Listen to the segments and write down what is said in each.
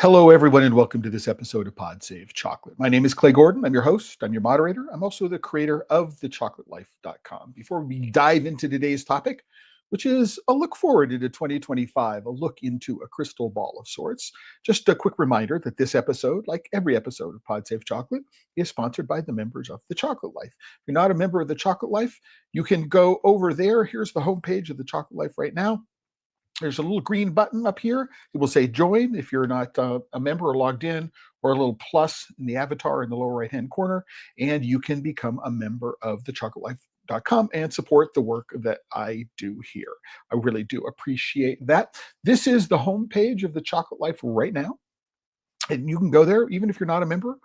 Hello, everyone, and welcome to this episode of Pod Save Chocolate. My name is Clay Gordon. I'm your host. I'm your moderator. I'm also the creator of TheChocolateLife.com. Before we dive into today's topic, which is a look forward into 2025, a look into a crystal ball of sorts, just a quick reminder that this episode, like every episode of Pod Save Chocolate, is sponsored by the members of The Chocolate Life. If you're not a member of The Chocolate Life, you can go over there. Here's the homepage of The Chocolate Life right now. There's a little green button up here. It will say join if you're not a member or logged in, or a little plus in the avatar in the lower right-hand corner, and you can become a member of TheChocolateLife.com and support the work that I do here. I really do appreciate that. This is the homepage of The Chocolate Life right now. And you can go there even if you're not a member.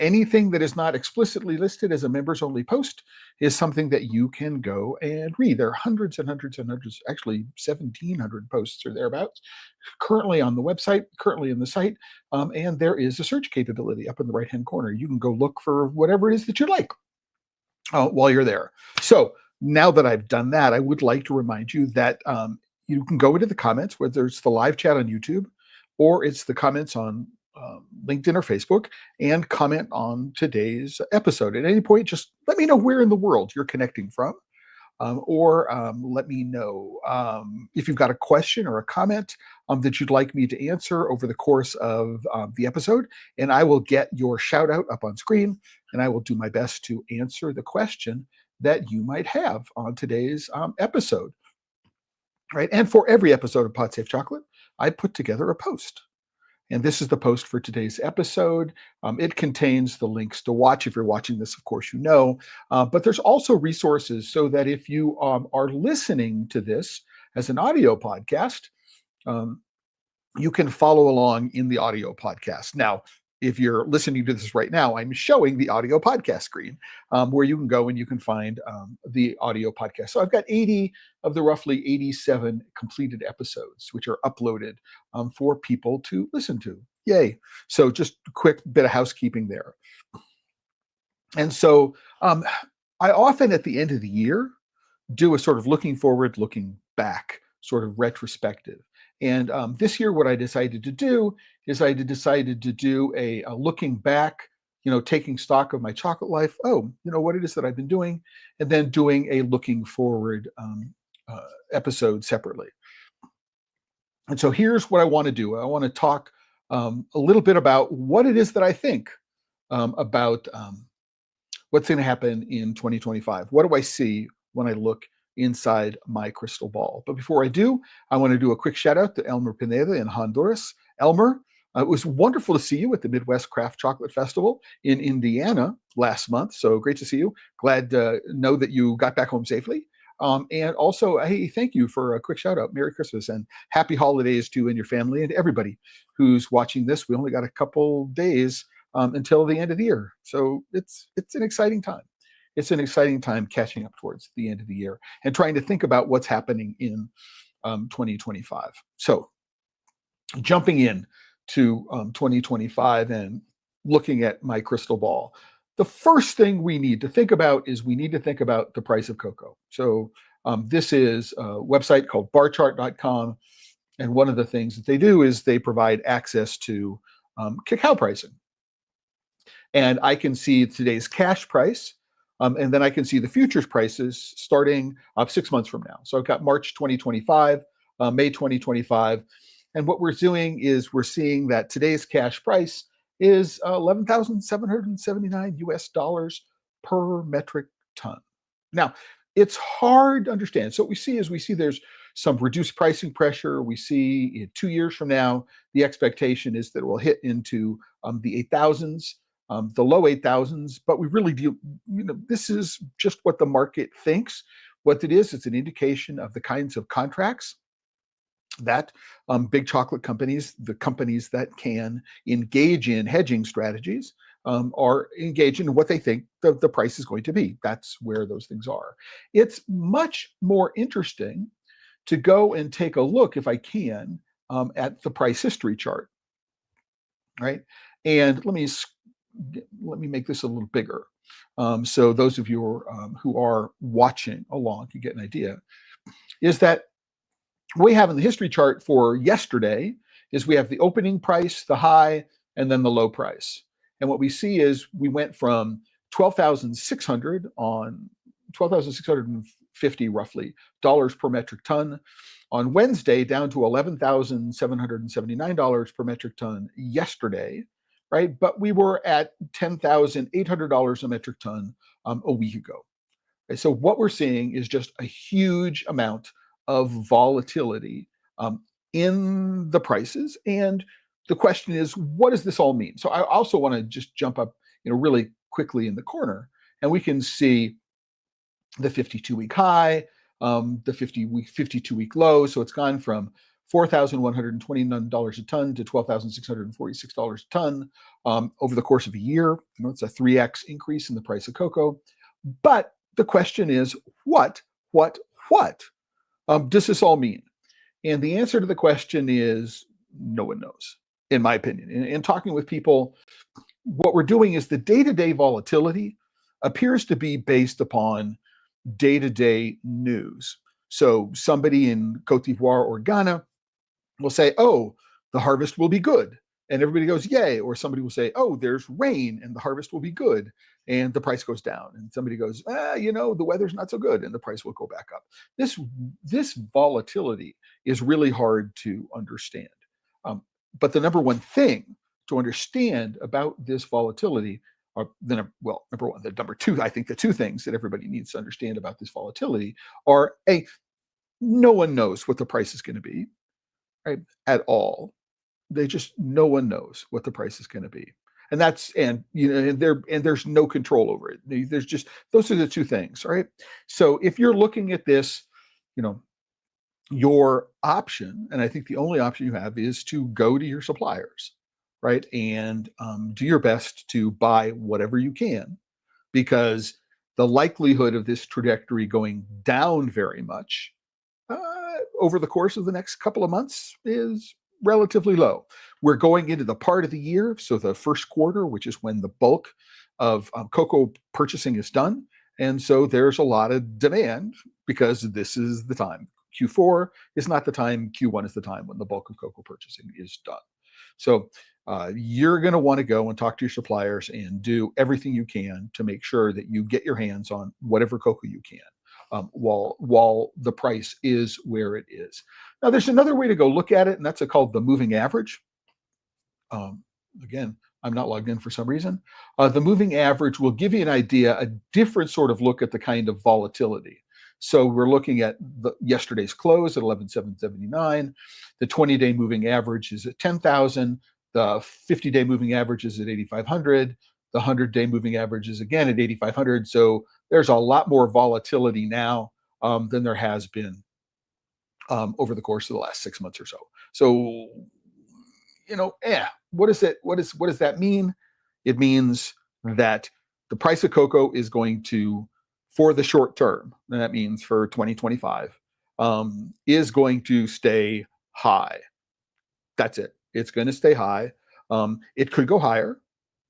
Anything that is not explicitly listed as a members only post is something that you can go and read. There are hundreds and hundreds and hundreds, actually 1,700 posts or thereabouts, currently on the website, currently in the site. And there is a search capability up in the right-hand corner. You can go look for whatever it is that you like while you're there. So now that I've done that, I would like to remind you that you can go into the comments, whether it's the live chat on YouTube or it's the comments on LinkedIn or Facebook, and comment on today's episode. At any point, just let me know where in the world you're connecting from, or let me know if you've got a question or a comment that you'd like me to answer over the course of the episode, and I will get your shout out up on screen, and I will do my best to answer the question that you might have on today's episode. Right, and for every episode of Pod Safe Chocolate, I put together a post. And this is the post for today's episode. It contains the links to watch. If you're watching this, of course, you know. But there's also resources so that if you are listening to this as an audio podcast, you can follow along in the audio podcast. Now, if you're listening to this right now, I'm showing the audio podcast screen where you can go and you can find the audio podcast. So I've got 80 of the roughly 87 completed episodes, which are uploaded for people to listen to. Yay. So just a quick bit of housekeeping there. And so I often at the end of the year do a sort of looking forward, looking back, sort of retrospective. And this year, what I decided to do is I decided to do a looking back, taking stock of my chocolate life. Oh, what it is that I've been doing, and then doing a looking forward episode separately. And so here's what I want to do. I want to talk a little bit about what it is that I think about what's going to happen in 2025. What do I see when I look inside my crystal ball? But before I do, I want to do a quick shout out to Elmer Pineda in Honduras. Elmer, it was wonderful to see you at the Midwest Craft Chocolate Festival in Indiana last month. So great to see you. Glad to know that you got back home safely. And also, hey, thank you for a quick shout out. Merry Christmas and happy holidays to you and your family and everybody who's watching this. We only got a couple days until the end of the year. So it's an exciting time. It's an exciting time catching up towards the end of the year and trying to think about what's happening in 2025. So jumping in to 2025 and looking at my crystal ball, the first thing we need to think about is we need to think about the price of cocoa. So this is a website called barchart.com. And one of the things that they do is they provide access to cacao pricing. And I can see today's cash price. And then I can see the futures prices starting 6 months from now. So I've got March 2025, May 2025. And what we're doing is we're seeing that today's cash price is $11,779 US per metric ton. Now, it's hard to understand. So what we see there's some reduced pricing pressure. We see 2 years from now, the expectation is that it will hit into the 8,000s, the low 8,000s. But we really do, this is just what the market thinks. What it is, it's an indication of the kinds of contracts that big chocolate companies, the companies that can engage in hedging strategies, are engaged in what they think the price is going to be. That's where those things are. It's much more interesting to go and take a look, if I can, at the price history chart, right? And let me make this a little bigger, so those of you who are watching along can get an idea. Is that what we have in the history chart for yesterday is we have the opening price, the high, and then the low price. And what we see is we went from 12,600 on 12,650 roughly dollars per metric ton on Wednesday down to $11,779 per metric ton yesterday, right? But we were at $10,800 a metric ton a week ago. Okay, so what we're seeing is just a huge amount of volatility in the prices. And the question is, what does this all mean? So I also want to just jump up, really quickly in the corner, and we can see the 52-week high, the 52-week low. So it's gone from $4,129 a ton to $12,646 a ton over the course of a year. It's a 3x increase in the price of cocoa. But the question is, what does this all mean? And the answer to the question is no one knows, in my opinion. In talking with people, what we're doing is the day-to-day volatility appears to be based upon day-to-day news. So somebody in Cote d'Ivoire or Ghana will say, oh, the harvest will be good. And everybody goes, yay. Or somebody will say, oh, there's rain and the harvest will be good. And the price goes down. And somebody goes, the weather's not so good. And the price will go back up. This volatility is really hard to understand. But the number one thing to understand about this volatility are number one, the number two, I think the two things that everybody needs to understand about this volatility are no one knows what the price is going to be, right? At all. No one knows what the price is going to be. And there's no control over it. There's just, those are the two things, right? So if you're looking at this, your option, and I think the only option you have, is to go to your suppliers, right? And do your best to buy whatever you can, because the likelihood of this trajectory going down very much over the course of the next couple of months is relatively low. We're going into the part of the year, so the first quarter, which is when the bulk of cocoa purchasing is done. And so there's a lot of demand because this is the time. Q4 is not the time. Q1 is the time when the bulk of cocoa purchasing is done. So you're going to want to go and talk to your suppliers and do everything you can to make sure that you get your hands on whatever cocoa you can while the price is where it is. Now, there's another way to go look at it, and that's called the moving average. Again, I'm not logged in for some reason. The moving average will give you an idea, a different sort of look at the kind of volatility. So we're looking at yesterday's close at 11,779. The 20-day moving average is at 10,000. The 50-day moving average is at 8,500. The 100-day moving average is again at 8,500. So there's a lot more volatility now than there has been over the course of the last 6 months or so. So, what does that mean? It means that the price of cocoa is going to, for the short term, and that means for 2025, is going to stay high. That's it. It's going to stay high. It could go higher,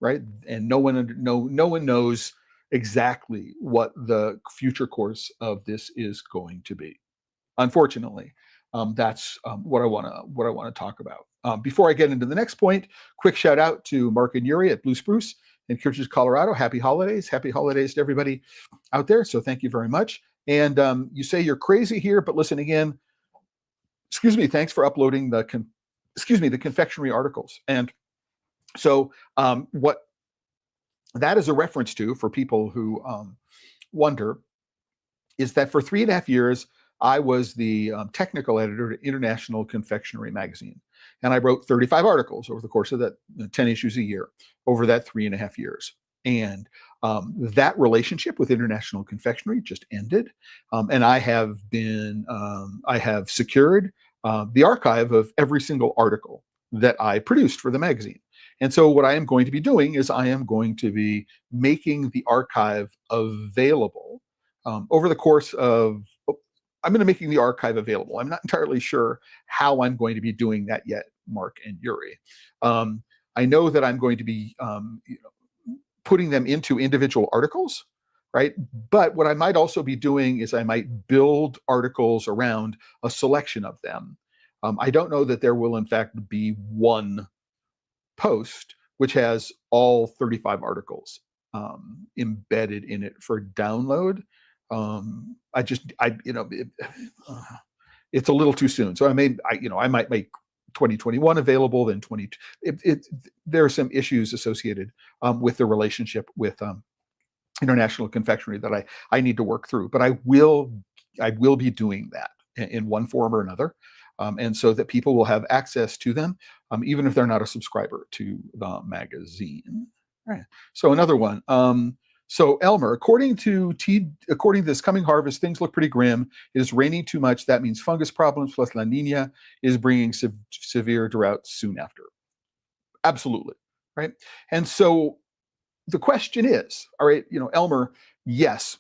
right? And no one knows exactly what the future course of this is going to be. Unfortunately, that's what I want to talk about. Before I get into the next point, quick shout out to Mark and Yuri at Blue Spruce in Kirchhoff, Colorado. Happy holidays to everybody out there. So thank you very much. And you say you're crazy here, but listen again. Excuse me. Thanks for uploading the confectionery articles. And so what that is a reference to, for people who wonder, is that for 3.5 years, I was the technical editor to International Confectionery Magazine. And I wrote 35 articles over the course of that 10 issues a year over that 3.5 years. And that relationship with International Confectionery just ended. And I have secured the archive of every single article that I produced for the magazine. And so what I am going to be doing is I am going to be making the archive available over the course of, I'm going to making the archive available. I'm not entirely sure how I'm going to be doing that yet, Mark and Yuri. I know that I'm going to be putting them into individual articles, right? But what I might also be doing is I might build articles around a selection of them. I don't know that there will in fact be one post which has all 35 articles embedded in it for download. It's a little too soon. So I might make 2021 available, then 20. There are some issues associated with the relationship with International Confectionery that I need to work through. But I will be doing that in one form or another, and so that people will have access to them, even if they're not a subscriber to the magazine. All right. So another one. So Elmer, according to this coming harvest, things look pretty grim. It is raining too much. That means fungus problems plus La Nina is bringing severe drought soon after. Absolutely, right? And so the question is, all right, Elmer, yes,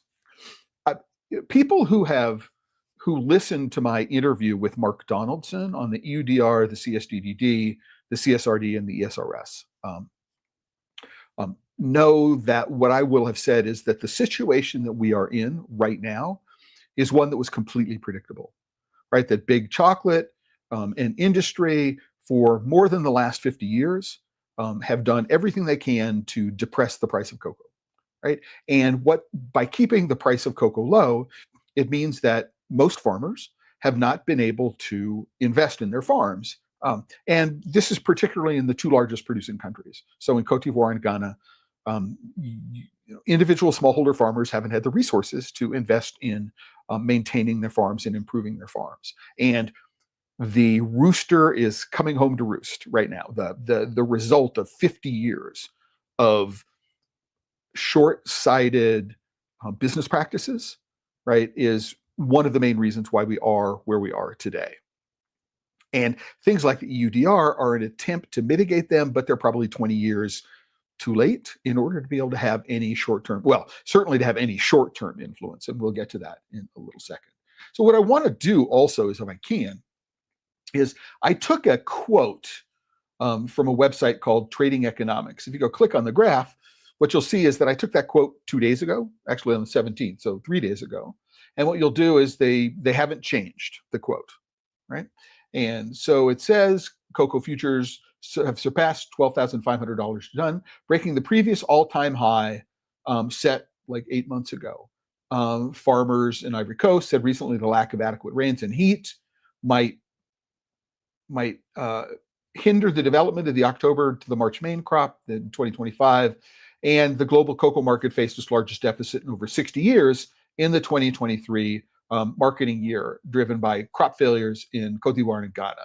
people who listen to my interview with Mark Donaldson on the EUDR, the CSDDD, the CSRD, and the ESRS, know that what I will have said is that the situation that we are in right now is one that was completely predictable, right? That big chocolate and industry for more than the last 50 years have done everything they can to depress the price of cocoa, right? And by keeping the price of cocoa low, it means that most farmers have not been able to invest in their farms. And this is particularly in the two largest producing countries. So in Cote d'Ivoire and Ghana, individual smallholder farmers haven't had the resources to invest in maintaining their farms and improving their farms. And the rooster is coming home to roost right now. The result of 50 years of short-sighted business practices, right, is one of the main reasons why we are where we are today. And things like the EUDR are an attempt to mitigate them, but they're probably 20 years too late in order to be able to have any short-term, certainly to have any short-term influence. And we'll get to that in a little second. So what I want to do also is, if I can, is I took a quote from a website called Trading Economics. If you go click on the graph, what you'll see is that I took that quote 2 days ago, actually on the 17th, so 3 days ago. And what you'll do is they haven't changed the quote, right? And so it says cocoa futures have surpassed $12,500 a ton, breaking the previous all-time high set like 8 months ago. Farmers in Ivory Coast said recently the lack of adequate rains and heat might hinder the development of the October to the March main crop in 2025. And the global cocoa market faced its largest deficit in over 60 years in the 2023 marketing year, driven by crop failures in Cote d'Ivoire and Ghana.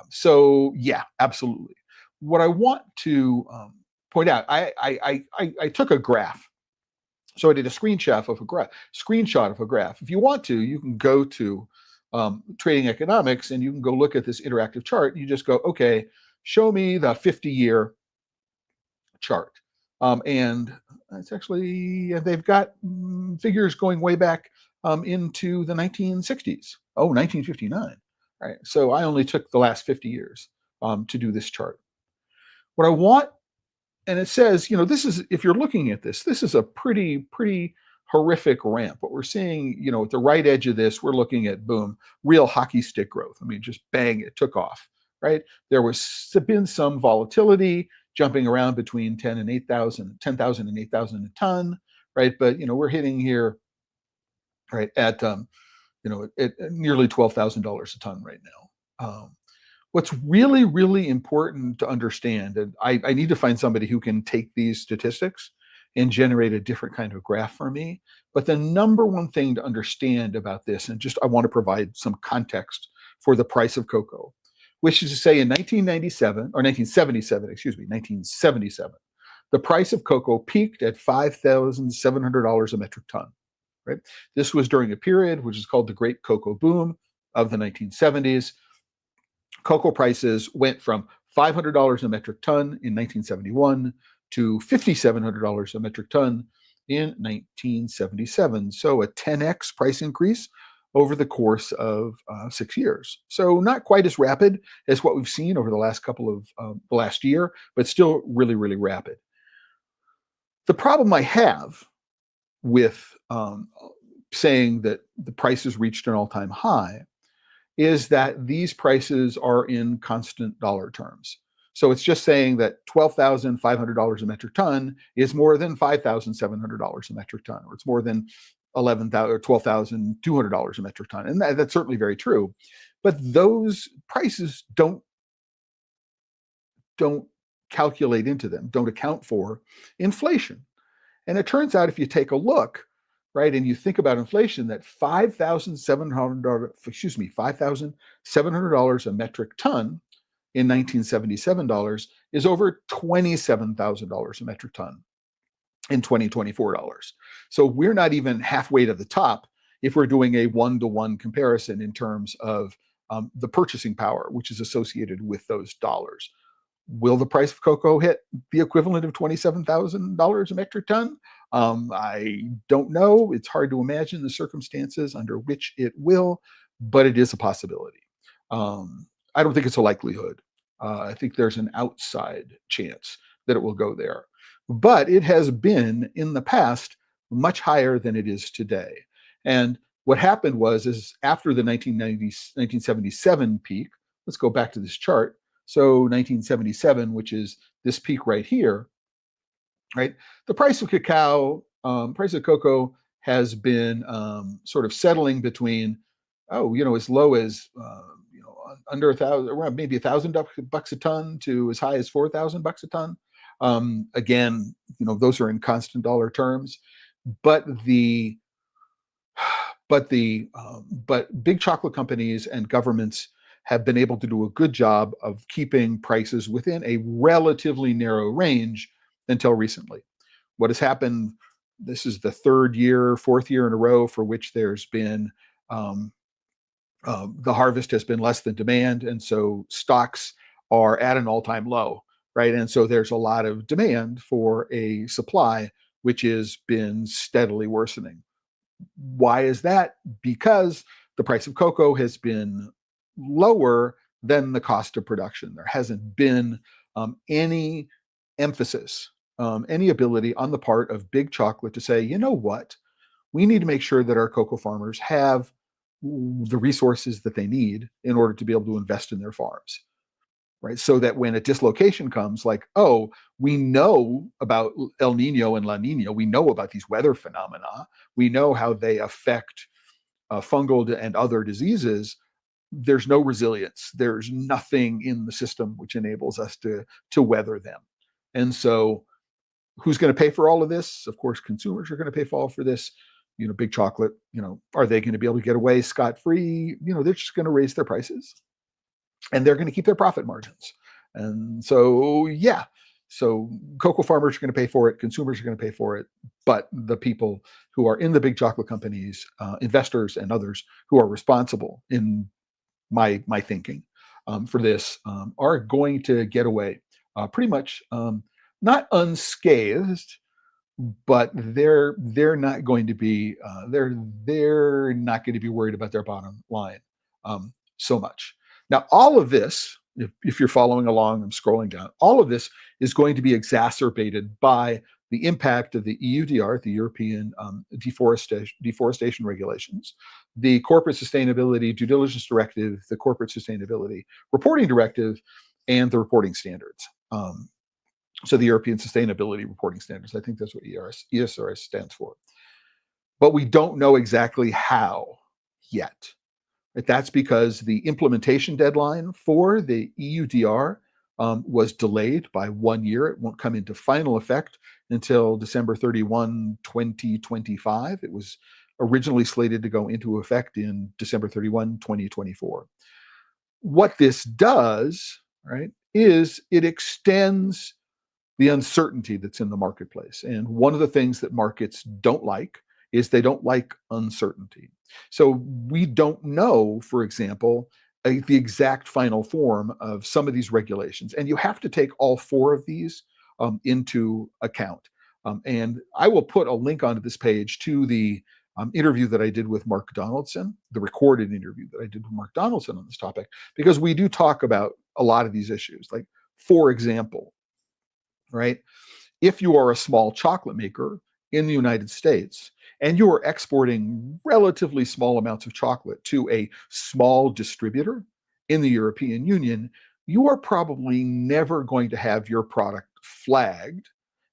So yeah, absolutely. What I want to point out, I took a graph. So I did a screenshot of a graph. If you want to, you can go to Trading Economics and you can go look at this interactive chart. You just go, okay, show me the 50-year chart. And it's actually, they've got figures going way back into the 1960s. 1959. All right. So I only took the last 50 years to do this chart. What I want, and it says, this is, if you're looking at this is a pretty horrific ramp. What we're seeing, at the right edge of this, we're looking at, boom, real hockey stick growth. I mean, just bang, it took off, right? There was been some volatility jumping around between 10,000 and 8,000 a ton, right? But, we're hitting here, right, at, at nearly $12,000 a ton right now. What's really, really important to understand, and I need to find somebody who can take these statistics and generate a different kind of graph for me. But the number one thing to understand about this, and just I want to provide some context for the price of cocoa, which is to say in 1997, or 1977, excuse me, 1977, the price of cocoa peaked at $5,700 a metric ton. Right? This was during a period which is called the Great Cocoa Boom of the 1970s. Cocoa prices went from $500 a metric ton in 1971 to $5,700 a metric ton in 1977. So a 10x price increase over the course of 6 years. So not quite as rapid as what we've seen over the last couple of the last year, but still really, really rapid. The problem I have with saying that the prices reached an all-time high is that these prices are in constant dollar terms. So it's just saying that $12,500 a metric ton is more than $5,700 a metric ton, or it's more than $11,000 or $12,200 a metric ton. And that's certainly very true. But those prices don't calculate into them, don't account for inflation. And it turns out if you take a look, right, and you think about inflation, that $5,700 a metric ton in 1977 dollars is over $27,000 a metric ton in 2024 dollars. So we're not even halfway to the top if we're doing a one-to-one comparison in terms of the purchasing power, which is associated with those dollars. Will the price of cocoa hit the equivalent of $27,000 a metric ton? I don't know. It's hard to imagine the circumstances under which it will, but it is a possibility. I don't think it's a likelihood. I think there's an outside chance that it will go there. But it has been in the past much higher than it is today. And what happened is after the 1977 peak, let's go back to this chart. So 1977, which is this peak right here, right? The price of price of cocoa has been sort of settling between, as low as, under $1,000, around maybe $1,000 a ton to as high as $4,000 a ton. Again, those are in constant dollar terms, but big chocolate companies and governments have been able to do a good job of keeping prices within a relatively narrow range until recently. What has happened, this is the fourth year in a row for which there's been, the harvest has been less than demand, and so stocks are at an all-time low, right? And so there's a lot of demand for a supply which has been steadily worsening. Why is that? Because the price of cocoa has been lower than the cost of production. There hasn't been any emphasis, any ability on the part of big chocolate to say, you know what, we need to make sure that our cocoa farmers have the resources that they need in order to be able to invest in their farms, right? So that when a dislocation comes, like, oh, we know about El Nino and La Nina, we know about these weather phenomena, we know how they affect fungal and other diseases, there's no resilience. There's nothing in the system which enables us to weather them. And so who's going to pay for all of this? Of course, consumers are going to pay for all for this. Big chocolate, are they going to be able to get away scot-free? They're just going to raise their prices and they're going to keep their profit margins. And so, yeah, so cocoa farmers are going to pay for it. Consumers are going to pay for it. But the people who are in the big chocolate companies, investors and others who are responsible in my thinking for this are going to get away pretty much not unscathed, but they're not going to be they're not going to be worried about their bottom line so much. Now, all of this, if you're following along, I'm scrolling down, all of this is going to be exacerbated by the impact of the EUDR, the European deforestation regulations, the Corporate Sustainability Due Diligence Directive, the Corporate Sustainability Reporting Directive, and the reporting standards. So the European Sustainability Reporting Standards, I think that's what ESRS stands for. But we don't know exactly how yet. That's because the implementation deadline for the EUDR was delayed by 1 year. It won't come into final effect until December 31, 2025. It was originally slated to go into effect in December 31, 2024. What this does, right, is it extends the uncertainty that's in the marketplace. And one of the things that markets don't like is they don't like uncertainty. So we don't know, for example, the exact final form of some of these regulations. And you have to take all four of these into account. And I will put a link onto this page to the interview that I did with Mark Donaldson, the recorded interview that I did with Mark Donaldson on this topic, because we do talk about a lot of these issues. Like, for example, right? If you are a small chocolate maker in the United States and you are exporting relatively small amounts of chocolate to a small distributor in the European Union, you are probably never going to have your product flagged,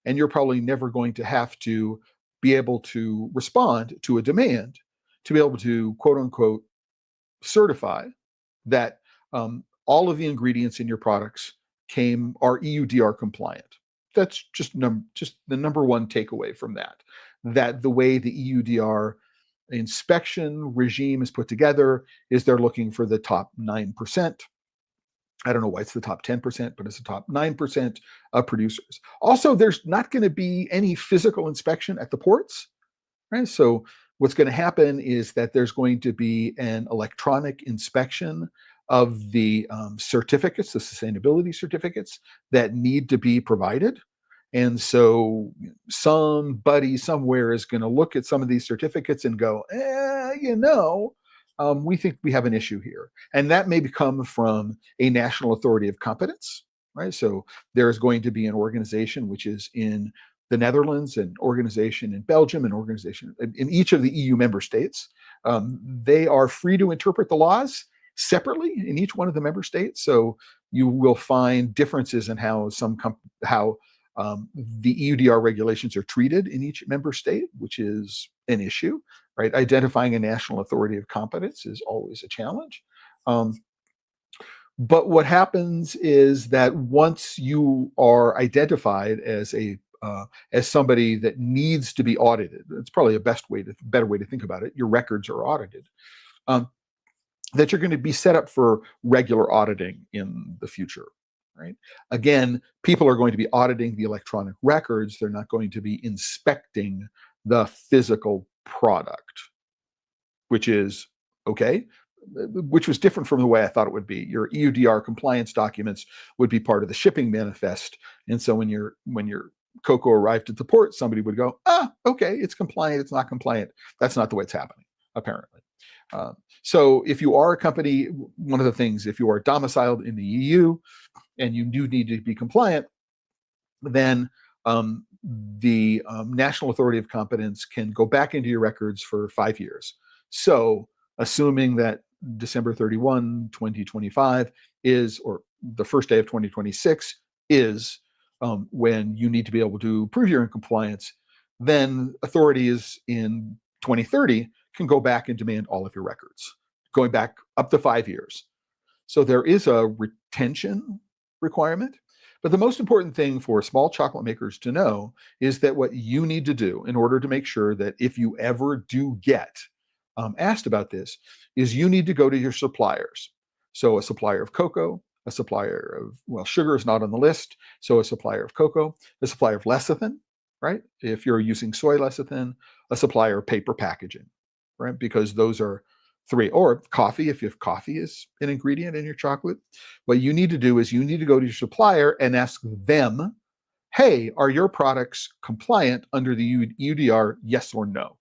and you're probably never going to have to be able to respond to a demand to be able to, quote unquote, certify that all of the ingredients in your products are EUDR compliant. That's just the number one takeaway from that. That the way the EUDR inspection regime is put together is they're looking for the top 9%. I don't know why it's the top 10%, but it's the top 9% of producers. Also, there's not going to be any physical inspection at the ports, right? So what's going to happen is that there's going to be an electronic inspection of the certificates, the sustainability certificates that need to be provided. And so somebody somewhere is going to look at some of these certificates and go, we think we have an issue here. And that may come from a national authority of competence, right? So there's going to be an organization which is in the Netherlands, an organization in Belgium, an organization in each of the EU member states. They are free to interpret the laws separately in each one of the member states. So you will find differences in how the EUDR regulations are treated in each member state, which is an issue, right? Identifying a national authority of competence is always a challenge. But what happens is that once you are identified as somebody that needs to be audited, it's probably a better way to think about it. Your records are audited. That you're going to be set up for regular auditing in the future, right? Again, people are going to be auditing the electronic records. They're not going to be inspecting the physical product, which is okay, which was different from the way I thought it would be. Your EUDR compliance documents would be part of the shipping manifest. And so when your cocoa arrived at the port, somebody would go, okay, it's compliant, it's not compliant. That's not the way it's happening, apparently. So if you are a company, one of the things, if you are domiciled in the EU and you do need to be compliant, then the National Authority of Competence can go back into your records for 5 years. So assuming that December 31, 2025 is, or the first day of 2026 is when you need to be able to prove you're in compliance, then authorities in 2030 can go back and demand all of your records, going back up to 5 years. So there is a retention requirement. But the most important thing for small chocolate makers to know is that what you need to do in order to make sure that if you ever do get asked about this is you need to go to your suppliers. So a supplier of cocoa, a supplier of, well, sugar is not on the list. So a supplier of cocoa, a supplier of lecithin, right? If you're using soy lecithin, a supplier of paper packaging, right? Because those are three. Or coffee, if you have coffee as an ingredient in your chocolate. What you need to do is you need to go to your supplier and ask them, hey, are your products compliant under the EUDR, yes or no?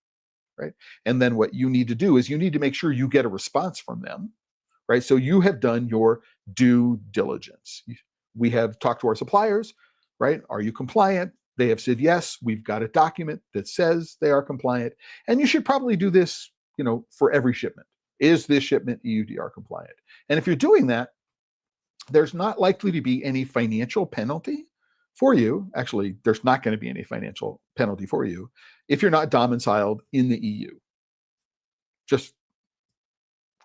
Right? And then what you need to do is you need to make sure you get a response from them, right? So you have done your due diligence. We have talked to our suppliers, right? Are you compliant? They have said, yes, we've got a document that says they are compliant. And you should probably do this, for every shipment. Is this shipment EUDR compliant? And if you're doing that, there's not likely to be any financial penalty for you. Actually, there's not going to be any financial penalty for you if you're not domiciled in the EU. Just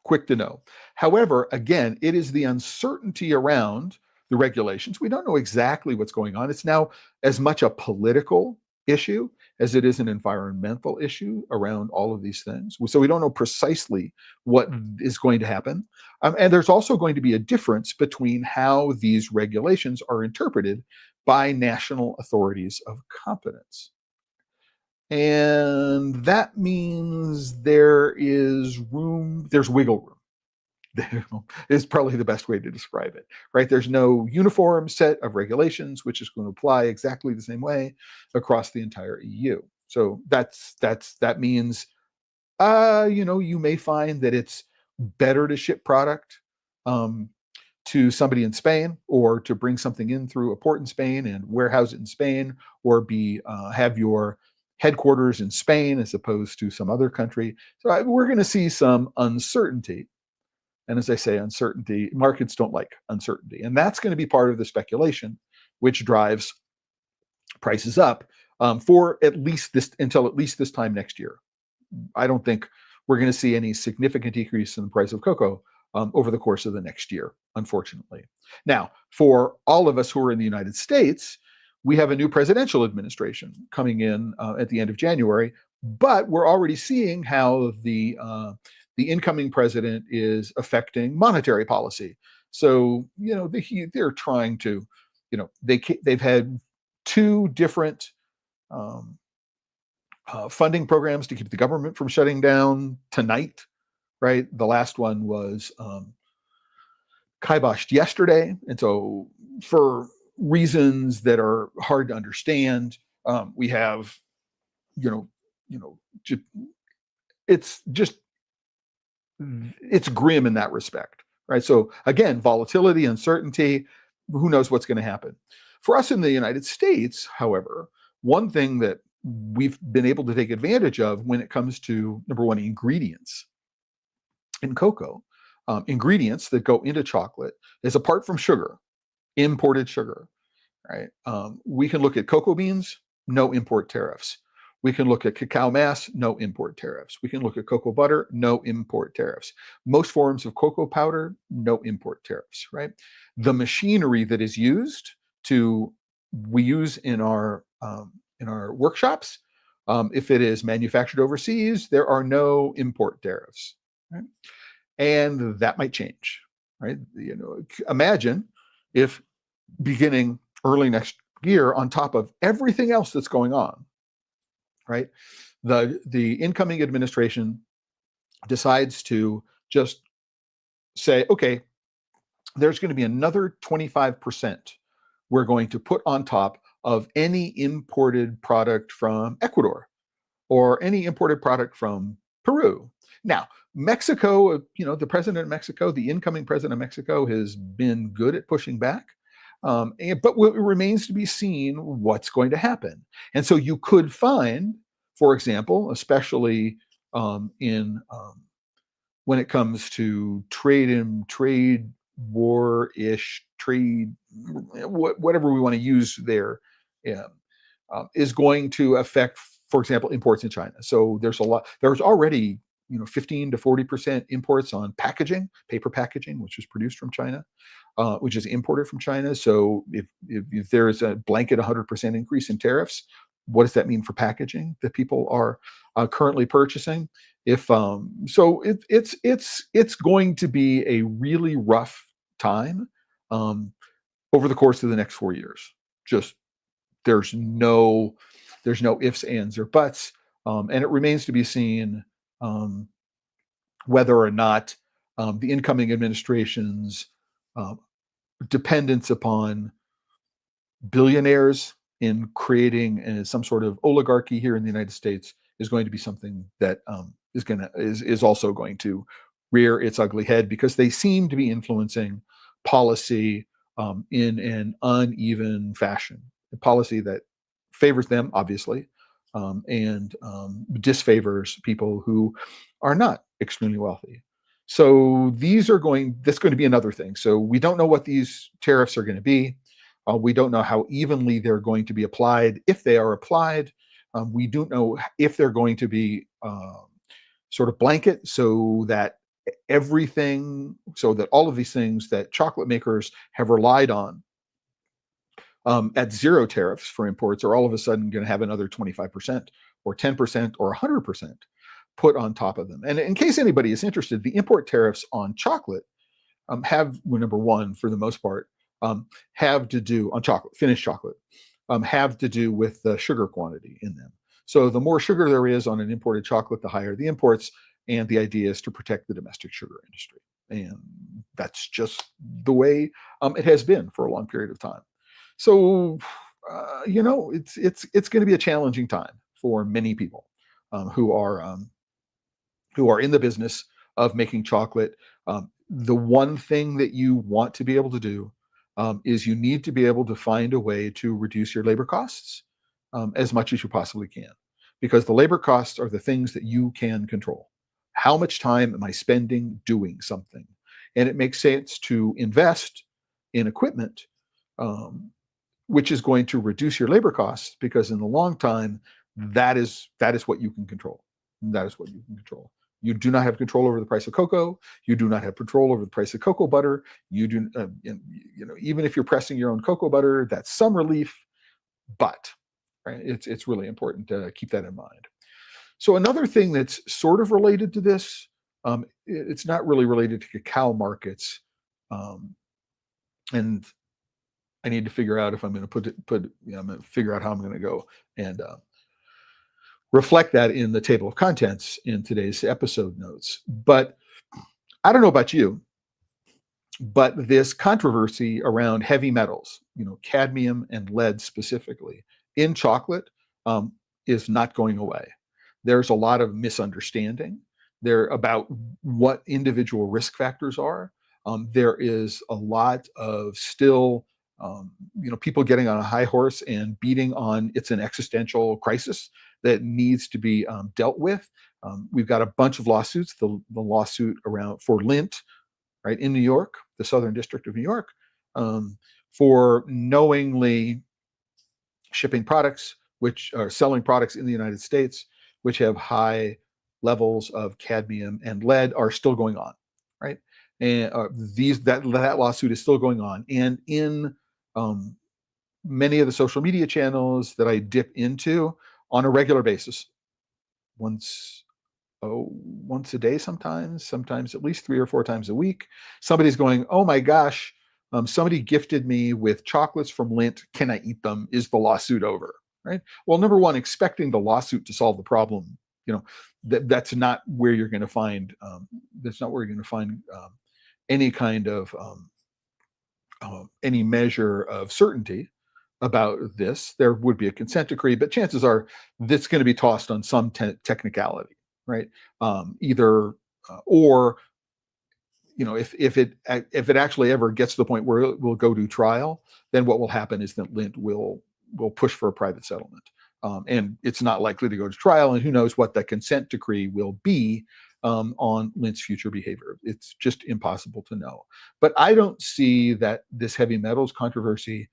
quick to know. However, again, it is the uncertainty around the regulations. We don't know exactly what's going on. It's now as much a political issue as it is an environmental issue around all of these things. So we don't know precisely what is going to happen. And there's also going to be a difference between how these regulations are interpreted by national authorities of competence. And that means there's wiggle room. Is probably the best way to describe it, right? There's no uniform set of regulations which is going to apply exactly the same way across the entire EU. So that means, you may find that it's better to ship product to somebody in Spain, or to bring something in through a port in Spain and warehouse it in Spain, or have your headquarters in Spain as opposed to some other country. So we're going to see some uncertainty. And as I say, uncertainty, markets don't like uncertainty. And that's going to be part of the speculation, which drives prices up for until at least this time next year. I don't think we're going to see any significant decrease in the price of cocoa over the course of the next year, unfortunately. Now, for all of us who are in the United States, we have a new presidential administration coming in at the end of January, but we're already seeing how the incoming president is affecting monetary policy. So, they're trying to, they've had two different funding programs to keep the government from shutting down tonight, right? The last one was kiboshed yesterday. And so for reasons that are hard to understand, we have, it's grim in that respect, right? So again, volatility, uncertainty, who knows what's going to happen. For us in the United States, however, one thing that we've been able to take advantage of when it comes to, number one, ingredients in cocoa, ingredients that go into chocolate, is apart from sugar, imported sugar, right? We can look at cocoa beans, no import tariffs. We can look at cacao mass, no import tariffs. We can look at cocoa butter, no import tariffs. Most forms of cocoa powder, no import tariffs, right? The machinery that is used we use in our workshops, if it is manufactured overseas, there are no import tariffs, right? And that might change, right? Imagine if beginning early next year, on top of everything else that's going on, right, the incoming administration decides to just say, okay, there's going to be another 25% we're going to put on top of any imported product from Ecuador or any imported product from Peru. Now, Mexico, the president of Mexico, the incoming president of Mexico, has been good at pushing back. But it remains to be seen what's going to happen. And so you could find, for example, especially when it comes to trade war-ish, whatever we want to use there, is going to affect, for example, imports in China. So there's already 15 to 40% imports on packaging, paper packaging, which is produced from China, which is imported from China. So if there is a blanket 100% increase in tariffs, what does that mean for packaging that people are currently purchasing? It's going to be a really rough time over the course of the next 4 years. Just there's no ifs, ands, or buts, and it remains to be seen whether or not the incoming administration's dependence upon billionaires in creating some sort of oligarchy here in the United States is going to be something that is also going to rear its ugly head, because they seem to be influencing policy in an uneven fashion, a policy that favors them, obviously, and disfavors people who are not extremely wealthy. So that's going to be another thing. So we don't know what these tariffs are going to be. We don't know how evenly they're going to be applied, if they are applied. We don't know if they're going to be sort of blanket, so that everything, so that all of these things that chocolate makers have relied on at zero tariffs for imports are all of a sudden going to have another 25% or 10% or 100% put on top of them. And in case anybody is interested, the import tariffs on chocolate have, well, number one, for the most part, have to do on chocolate, finished chocolate, have to do with the sugar quantity in them. So the more sugar there is on an imported chocolate, the higher the imports. And the idea is to protect the domestic sugar industry. And that's just the way it has been for a long period of time. So, it's going to be a challenging time for many people who are in the business of making chocolate. The one thing that you want to be able to do is you need to be able to find a way to reduce your labor costs as much as you possibly can, because the labor costs are the things that you can control. How much time am I spending doing something? And it makes sense to invest in equipment, which is going to reduce your labor costs, because in the long time, that is what you can control. That is what you can control. You do not have control over the price of cocoa. You do not have control over the price of cocoa butter. You do, even if you're pressing your own cocoa butter, that's some relief, but right, it's really important to keep that in mind. So another thing that's sort of related to this, it's not really related to cacao markets, and I need to figure out if I'm going to I'm going to figure out how I'm going to go and reflect that in the table of contents in today's episode notes. But I don't know about you, but this controversy around heavy metals, cadmium and lead specifically in chocolate, is not going away. There's a lot of misunderstanding there about what individual risk factors are. There is a lot of still, people getting on a high horse and beating on it's an existential crisis that needs to be dealt with. We've got a bunch of lawsuits. The lawsuit around for Lint, right, in New York, the Southern District of New York, for knowingly shipping products which are selling products in the United States which have high levels of cadmium and lead, are still going on, right? And that lawsuit is still going on, and in many of the social media channels that I dip into on a regular basis, once a day, sometimes at least 3 or 4 times a week, somebody's going, "Oh my gosh, somebody gifted me with chocolates from Lint. Can I eat them? Is the lawsuit over?" Right? Well, number one, expecting the lawsuit to solve the problem, that's not where you're going to find. That's not where you're going to find any kind of any measure of certainty about this. There would be a consent decree, but chances are that's going to be tossed on some technicality, right? Either or, if it actually ever gets to the point where it will go to trial, then what will happen is that Lint will push for a private settlement, and it's not likely to go to trial. And who knows what the consent decree will be on Lint's future behavior? It's just impossible to know. But I don't see that this heavy metals controversy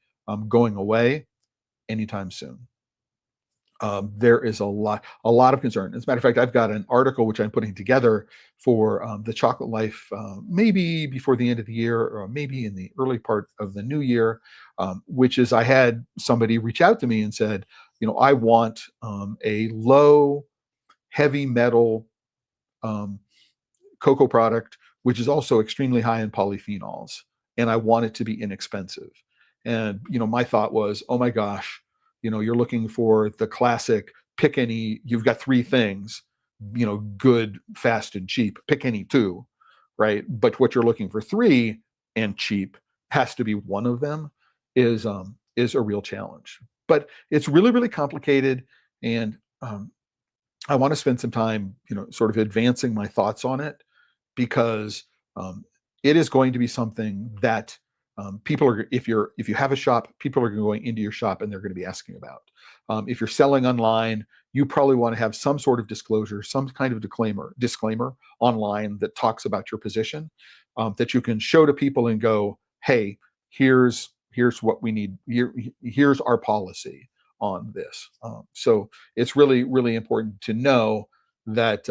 going away anytime soon. There is a lot of concern. As a matter of fact, I've got an article which I'm putting together for The Chocolate Life, maybe before the end of the year, or maybe in the early part of the new year, which is I had somebody reach out to me and said, I want a low heavy metal cocoa product, which is also extremely high in polyphenols, and I want it to be inexpensive. And my thought was, oh my gosh, you're looking for the classic pick any. You've got 3 things, good, fast, and cheap. Pick any 2, right? But what you're looking for 3 and cheap has to be one of them. Is a real challenge. But it's really, really complicated, and I want to spend some time, sort of advancing my thoughts on it, because it is going to be something that people are. If you have a shop, people are going into your shop and they're going to be asking about. If you're selling online, you probably want to have some sort of disclosure, some kind of disclaimer online that talks about your position, that you can show to people and go, "Hey, here's what we need. Here's our policy on this." So it's really, really important to know that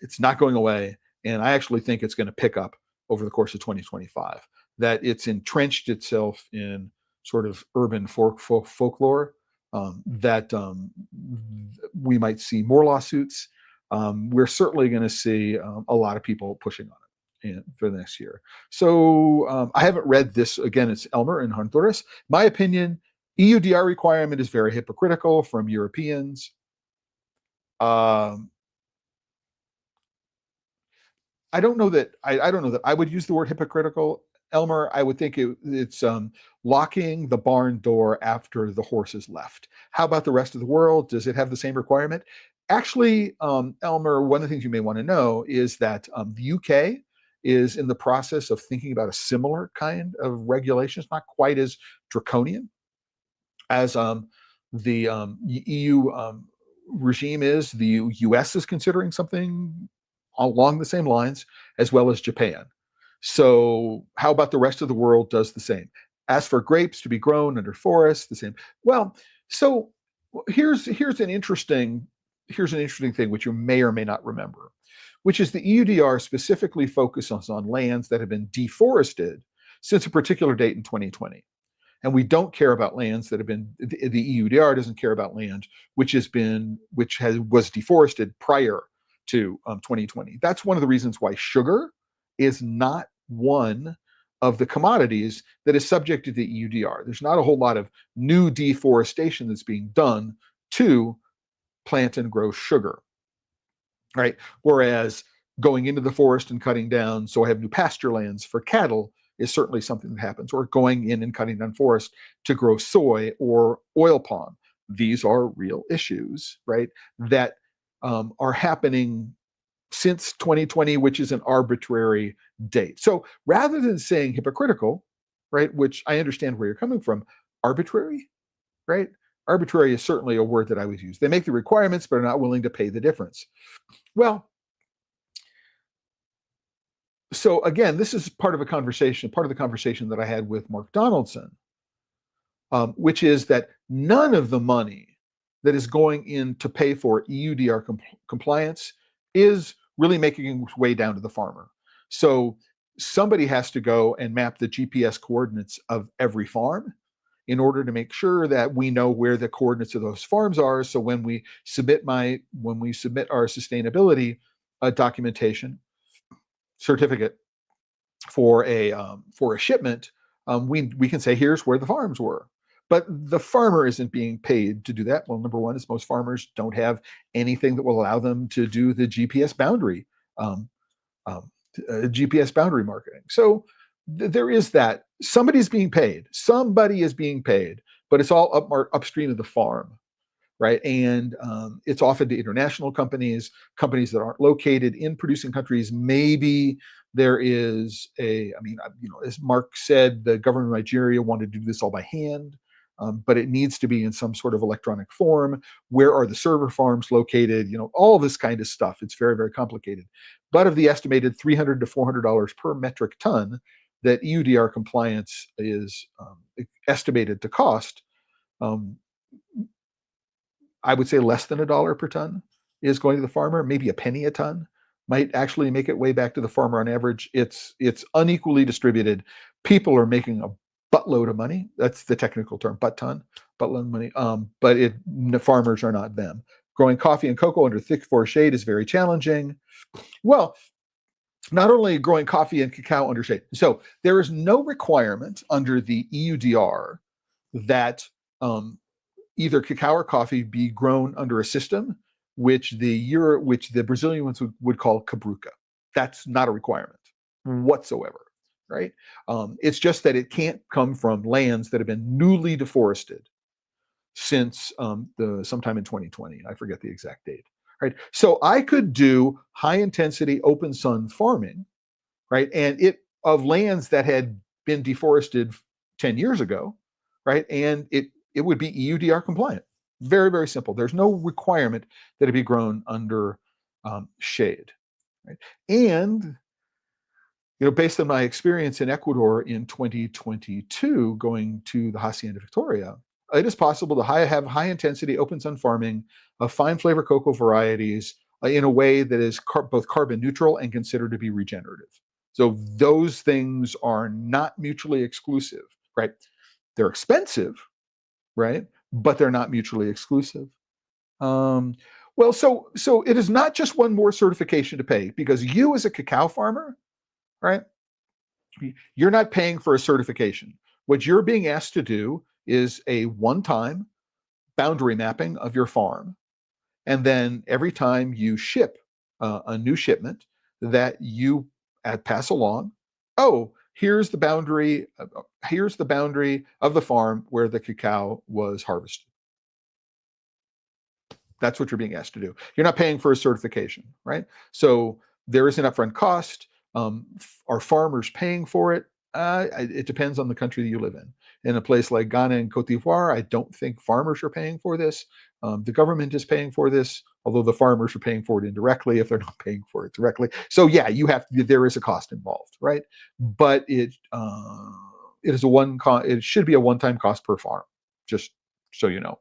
it's not going away, And I actually think it's going to pick up over the course of 2025, that it's entrenched itself in sort of urban folklore, that we might see more lawsuits. We're certainly going to see a lot of people pushing on it for the next year. So I haven't read this. Again, it's Elmer and Honduras. My opinion, EUDR requirement is very hypocritical from Europeans. I don't know that I would use the word hypocritical, Elmer. I would think it's locking the barn door after the horse is left. How about the rest of the world? Does it have the same requirement? Actually, Elmer, one of the things you may want to know is that the UK is in the process of thinking about a similar kind of regulation. It's not quite as draconian as the EU regime is. The US is considering something along the same lines, as well as Japan. So how about the rest of the world does the same? As for grapes to be grown under forests, the same. Well, so here's an interesting thing which you may or may not remember, which is the EUDR specifically focuses on lands that have been deforested since a particular date in 2020. And we don't care about lands that have been, the EUDR doesn't care about land which was deforested prior to 2020. That's one of the reasons why sugar is not one of the commodities that is subject to the EUDR. There's not a whole lot of new deforestation that's being done to plant and grow sugar, right? Whereas going into the forest and cutting down so I have new pasture lands for cattle is certainly something that happens, or going in and cutting down forest to grow soy or oil palm. These are real issues, right, that are happening since 2020, which is an arbitrary date. So rather than saying hypocritical, right, which I understand where you're coming from, arbitrary, right? Arbitrary is certainly a word that I would use. They make the requirements, but are not willing to pay the difference. Well, so again, this is part of the conversation that I had with Mark Donaldson, which is that none of the money that is going in to pay for EUDR compliance is really making its way down to the farmer. So somebody has to go and map the GPS coordinates of every farm in order to make sure that we know where the coordinates of those farms are. So when we submit our sustainability documentation certificate for a shipment, we can say here's where the farms were. But the farmer isn't being paid to do that. Well, number one is most farmers don't have anything that will allow them to do the GPS boundary marketing. So there is that. Somebody is being paid, but it's all upstream of the farm, right? And it's often to international companies that aren't located in producing countries. Maybe there is as Mark said, the government of Nigeria wanted to do this all by hand. But it needs to be in some sort of electronic form. Where are the server farms located? All this kind of stuff. It's very, very complicated. But of the estimated $300 to $400 per metric ton that EUDR compliance is estimated to cost, I would say less than $1 per ton is going to the farmer. Maybe a penny a ton might actually make it way back to the farmer on average. It's unequally distributed. People are making a buttload of money. That's the technical term, buttload of money. But the farmers are not them. Growing coffee and cocoa under thick forest shade is very challenging. Well, not only growing coffee and cacao under shade. So there is no requirement under the EUDR that either cacao or coffee be grown under a system which the Brazilians would call cabruca. That's not a requirement whatsoever. Right? It's just that it can't come from lands that have been newly deforested since sometime in 2020. I forget the exact date. Right? So I could do high intensity open sun farming, right? And of lands that had been deforested 10 years ago, right? And it would be EUDR compliant. Very, very simple. There's no requirement that it be grown under shade. Right? And based on my experience in Ecuador in 2022, going to the Hacienda Victoria, it is possible to have high intensity open sun farming of fine flavor cocoa varieties in a way that is both carbon neutral and considered to be regenerative. So those things are not mutually exclusive, right? They're expensive, right? But they're not mutually exclusive. Well, so it is not just one more certification to pay, because you as a cacao farmer, right? You're not paying for a certification. What you're being asked to do is a one-time boundary mapping of your farm. And then every time you ship a new shipment, that you pass along, oh, here's the boundary of the farm where the cacao was harvested. That's what you're being asked to do. You're not paying for a certification, right? So there is an upfront cost. Are farmers paying for it? It depends on the country that you live in. In a place like Ghana and Cote d'Ivoire, I don't think farmers are paying for this. The government is paying for this, although the farmers are paying for it indirectly if they're not paying for it directly. So yeah, there is a cost involved, right? But it should be a one-time cost per farm, just so you know.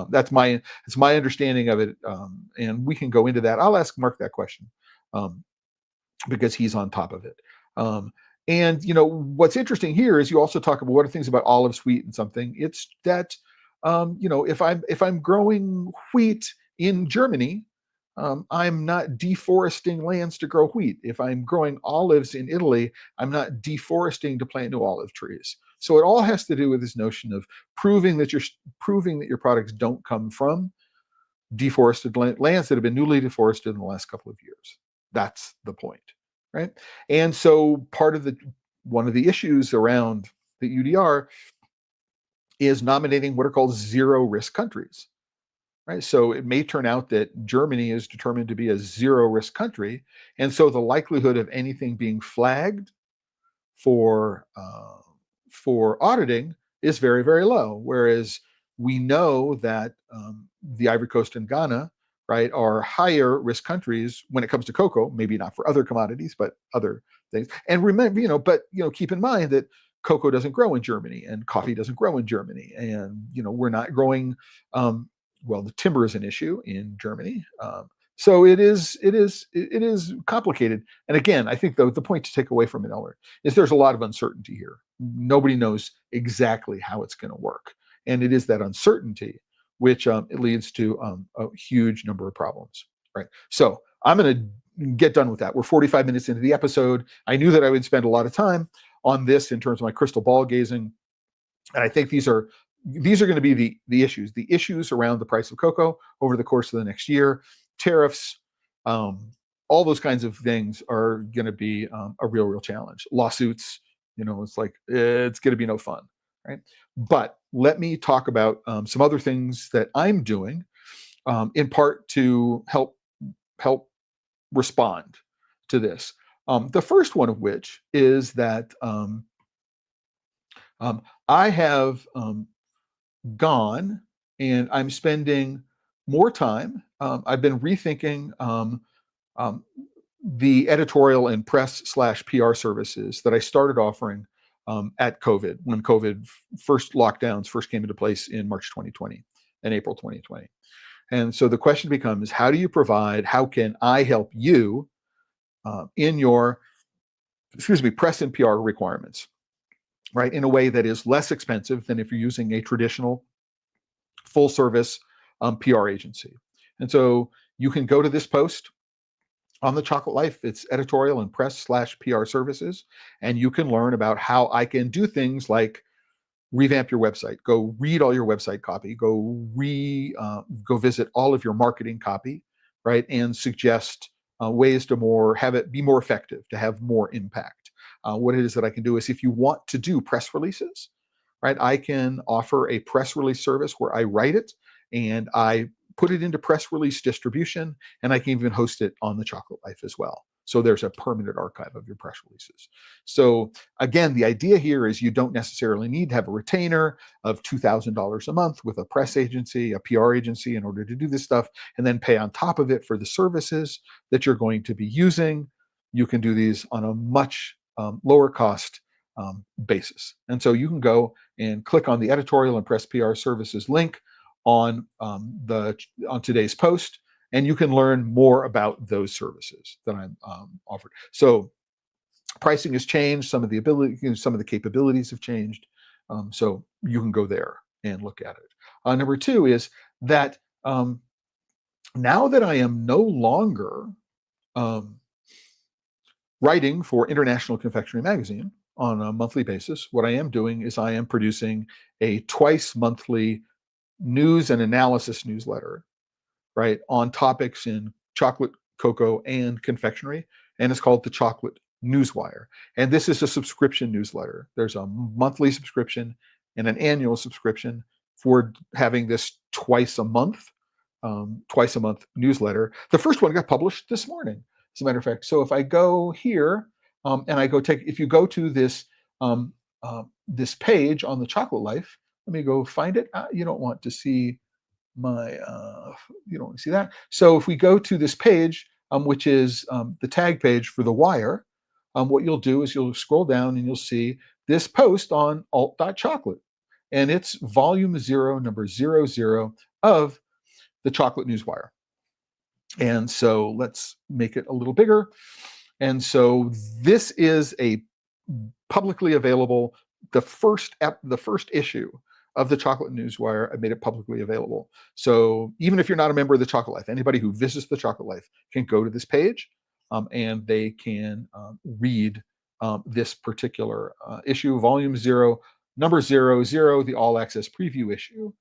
That's my understanding of it, and we can go into that. I'll ask Mark that question because he's on top of it. And what's interesting here is you also talk about what are things about olives, wheat, and something. It's that if I'm growing wheat in Germany, I'm not deforesting lands to grow wheat. If I'm growing olives in Italy, I'm not deforesting to plant new olive trees. So it all has to do with this notion of proving that your products don't come from deforested lands that have been newly deforested in the last couple of years. That's the point, right? And so one of the issues around the UDR is nominating what are called zero risk countries. Right? So it may turn out that Germany is determined to be a zero risk country, and so the likelihood of anything being flagged for auditing is very, very low. Whereas we know that the Ivory Coast and Ghana, right, are higher risk countries when it comes to cocoa. Maybe not for other commodities, but other things. And remember, keep in mind that cocoa doesn't grow in Germany, and coffee doesn't grow in Germany, and we're not growing. The timber is an issue in Germany. So it is complicated. And again, I think the point to take away from it, Elmer, is there's a lot of uncertainty here. Nobody knows exactly how it's going to work. And it is that uncertainty which it leads to a huge number of problems, right? So I'm going to get done with that. We're 45 minutes into the episode. I knew that I would spend a lot of time on this in terms of my crystal ball gazing. And I think these are going to be the issues around the price of cocoa over the course of the next year, tariffs, all those kinds of things are going to be a real challenge. Lawsuits, it's like it's going to be no fun, right? But let me talk about some other things that I'm doing, in part to help respond to this. The first one of which is that I have gone and I'm spending more time. I've been rethinking the editorial and press / PR services that I started offering at COVID, when COVID lockdowns first came into place in March 2020 and April 2020. And so the question becomes, how can I help you in your, press and PR requirements, right, in a way that is less expensive than if you're using a traditional full service PR agency. And so you can go to this post on The Chocolate Life. It's editorial and press / PR services. And you can learn about how I can do things like revamp your website, go read all your website copy, go visit all of your marketing copy, right? And suggest ways to have it be more effective, to have more impact. What it is that I can do is, if you want to do press releases, right, I can offer a press release service where I write it and I put it into press release distribution, and I can even host it on The Chocolate Life as well. So there's a permanent archive of your press releases. So again, the idea here is you don't necessarily need to have a retainer of $2,000 a month with a press agency, a PR agency, in order to do this stuff, and then pay on top of it for the services that you're going to be using. You can do these on a much lower cost basis. And so you can go and click on the editorial and press PR services link on today's post, and you can learn more about those services that I'm offered. So pricing has changed, some of the ability, some of the capabilities have changed. So you can go there and look at it. Number two is that now that I am no longer writing for International Confectionery Magazine on a monthly basis, what I am doing is I am producing a twice monthly news and analysis newsletter, right, on topics in chocolate, cocoa, and confectionery, and it's called The Chocolate Newswire. And this is a subscription newsletter. There's a monthly subscription and an annual subscription for having this twice a month newsletter. The first one got published this morning, as a matter of fact. So if I go here and I go if you go to this this page on the Chocolate Life, let me go find it. You don't want to see my you don't want to see that. So if we go to this page, which is the tag page for the wire, what you'll do is you'll scroll down and you'll see this post on alt.chocolate, and it's volume 0, number 00 of the Chocolate Newswire. And so let's make it a little bigger. And so this is a publicly available, the first issue of the Chocolate Newswire. I made it publicly available. So even if you're not a member of the Chocolate Life, anybody who visits the Chocolate Life can go to this page and they can read this particular issue, volume 0, number 00, the all access preview issue,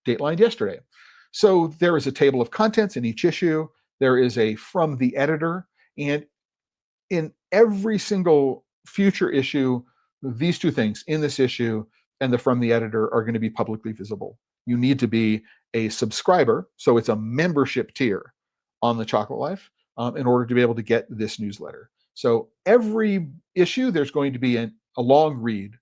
datelined yesterday. So there is a table of contents in each issue. There is a from the editor, and in every single future issue, these two things, in this issue and the from the editor, are going to be publicly visible. You need to be a subscriber, so it's a membership tier on the Chocolate Life, in order to be able to get this newsletter. So every issue, there's going to be a long read,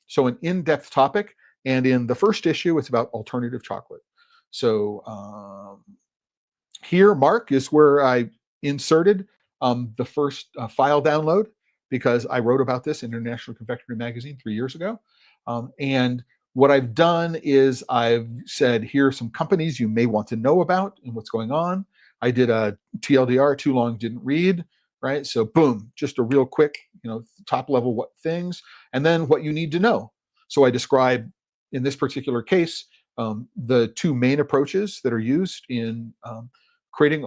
so an in-depth topic. And in the first issue, it's about alternative chocolate. So here, Mark, is where I inserted the first file download, because I wrote about this in International Confectionery Magazine 3 years ago. And what I've done is I've said, here are some companies you may want to know about and what's going on. I did a TLDR, too long didn't read, right? So boom, just a real quick, top level what things, and then what you need to know. So I describe, in this particular case, the two main approaches that are used in creating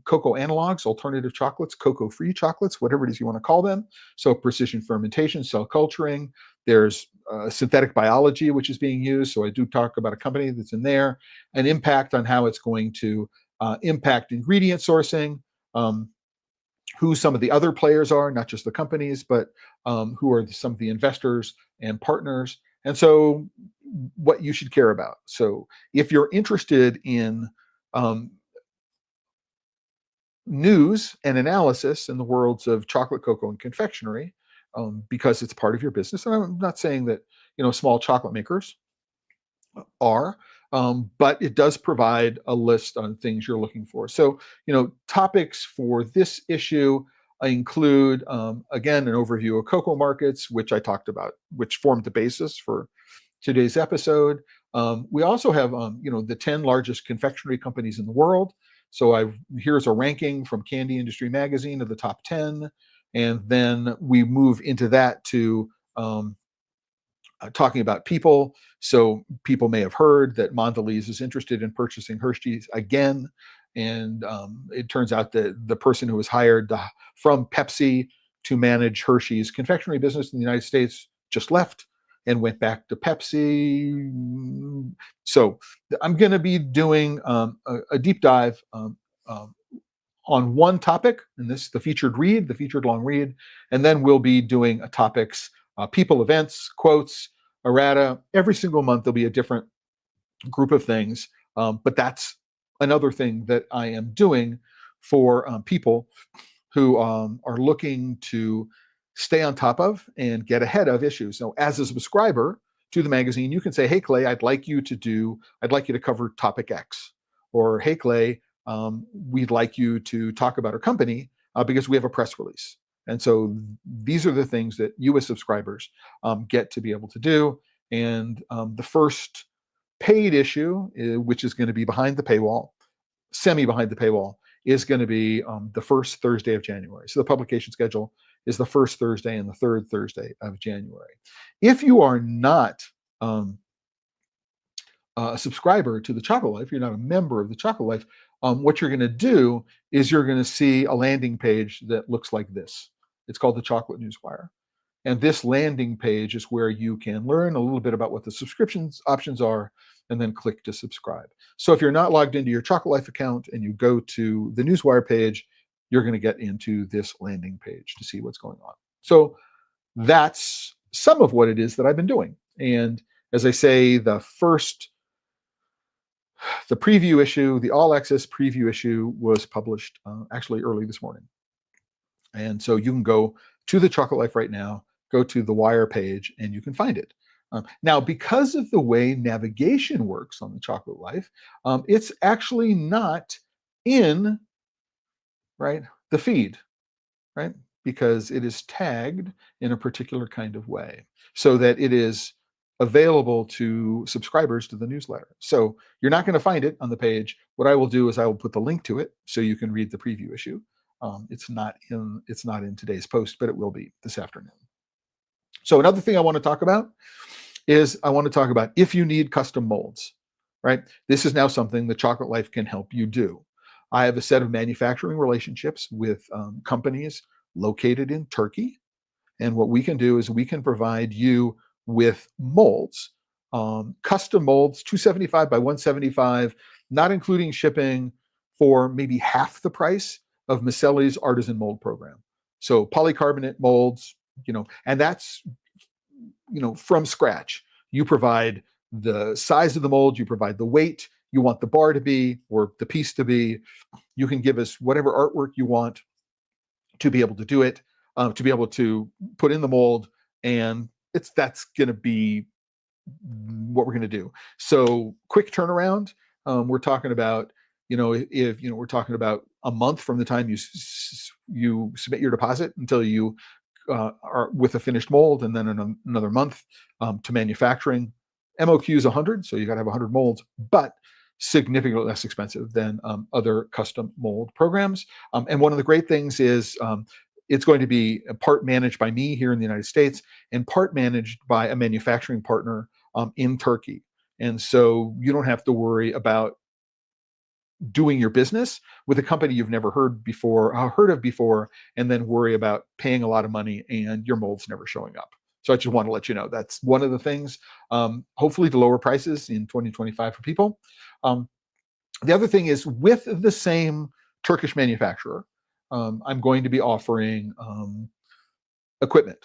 cocoa analogs, alternative chocolates, cocoa-free chocolates, whatever it is you want to call them. So precision fermentation, cell culturing. There's synthetic biology, which is being used. So I do talk about a company that's in there, an impact on how it's going to impact ingredient sourcing, who some of the other players are, not just the companies, but who are some of the investors and partners. And so what you should care about. So if you're interested in news and analysis in the worlds of chocolate, cocoa, and confectionery, because it's part of your business, and I'm not saying that small chocolate makers are, but it does provide a list on things you're looking for. So topics for this issue include, again, an overview of cocoa markets, which I talked about, which formed the basis for today's episode. We also have the 10 largest confectionery companies in the world. So here's a ranking from Candy Industry Magazine of the top 10, and then we move into that to talking about people. So people may have heard that Mondelez is interested in purchasing Hershey's again, and it turns out that the person who was hired from Pepsi to manage Hershey's confectionery business in the United States just left and went back to Pepsi. So I'm going to be doing a deep dive on one topic, and this the featured long read, and then we'll be doing a topics, people, events, quotes, errata. Every single month there'll be a different group of things, but that's another thing that I am doing for people who are looking to stay on top of and get ahead of issues. So as a subscriber to the magazine, you can say, hey, Clay, I'd like you to cover topic X, or hey, Clay, we'd like you to talk about our company because we have a press release. And so these are the things that you as subscribers get to be able to do. And the first paid issue, which is going to be behind the paywall, semi behind the paywall is going to be the first Thursday of January. So the publication schedule is the first Thursday and the third Thursday of January. If you are not a subscriber to the Chocolate Life, you're not a member of the Chocolate Life, what you're going to do is you're going to see a landing page that looks like this. It's called the Chocolate Newswire. And this landing page is where you can learn a little bit about what the subscriptions options are and then click to subscribe. So if you're not logged into your Chocolate Life account and you go to the Newswire page, you're going to get into this landing page to see what's going on. So that's some of what it is that I've been doing. And as I say, the preview issue, the all access preview issue was published actually early this morning. And so you can go to the Chocolate Life right now, go to the Wire page, and you can find it. Now, because of the way navigation works on the Chocolate Life, it's actually not in the feed, right? Because it is tagged in a particular kind of way so that it is available to subscribers to the newsletter. So you're not going to find it on the page. What I will do is I will put the link to it so you can read the preview issue. It's not in today's post, but it will be this afternoon. So another thing I want to talk about is if you need custom molds, right? This is now something the Chocolate Life can help you do. I have a set of manufacturing relationships with companies located in Turkey. And what we can do is we can provide you with molds, custom molds, 275 by 175, not including shipping, for maybe half the price of Miceli's Artisan Mold Program. So polycarbonate molds, and that's, from scratch. You provide the size of the mold, you provide the weight you want the bar to be or the piece to be. You can give us whatever artwork you want to be able to do it, to be able to put in the mold, and that's going to be what we're going to do. So quick turnaround. We're talking about, we're talking about a month from the time you submit your deposit until you are with a finished mold, and then another month to manufacturing. MOQ is 100, so you got to have 100 molds, but significantly less expensive than other custom mold programs. And one of the great things is it's going to be part managed by me here in the United States and part managed by a manufacturing partner in Turkey. And so you don't have to worry about doing your business with a company you've never heard of before, and then worry about paying a lot of money and your molds never showing up. So I just want to let you know that's one of the things, hopefully to lower prices in 2025 for people. The other thing is, with the same Turkish manufacturer, I'm going to be offering equipment.